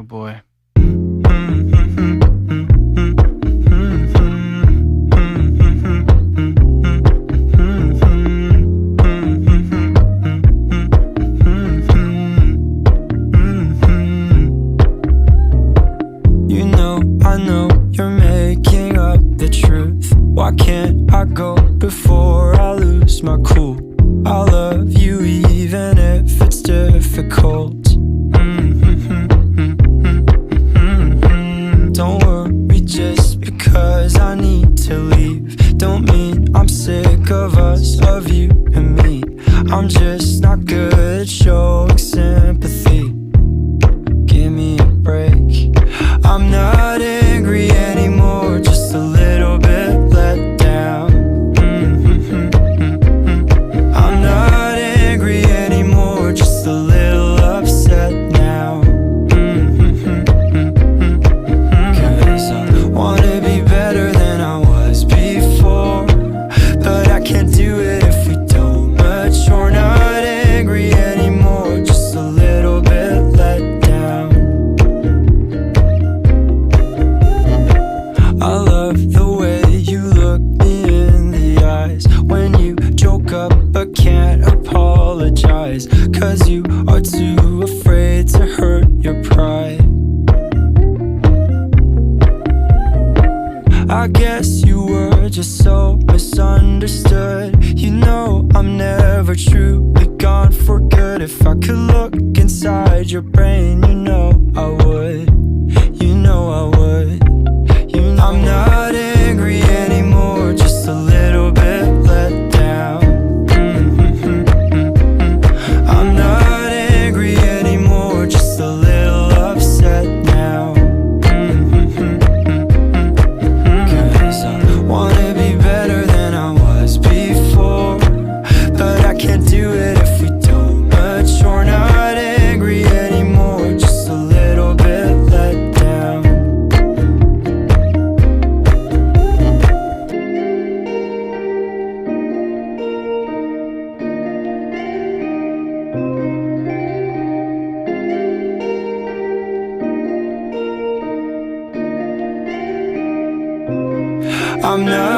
Oh boy. You know, I know you're making up the truth. Why can't I go before I lose my cool? I love you even if it's difficult. Don't worry just because I need to leave. Don't mean I'm sick of us, of you and me. I'm just not good at showing sympathy. Give me a break. I'm not angry anymore, just a little bit let down. I'm not angry anymore, just a little upset now. 'Cause I wanna be better than I was before, but I can't do it if we don't mature. Not angry anymore, just a little bit let down. I love the way you look me in the eyes when you joke up but can't apologize, 'cause you are too afraid to hurt your pride. I guess you were just so misunderstood. You know I'm never truly gone for good. If I could look inside your brain, you know I would. You know I would. I'm not angry anymore, just a little bit let down. I'm not angry anymore, just a little upset now. 'Cause I wanna be better than I was before, but I can't do it if we don't mature. Not angry anymore, just a little bit let down. I'm not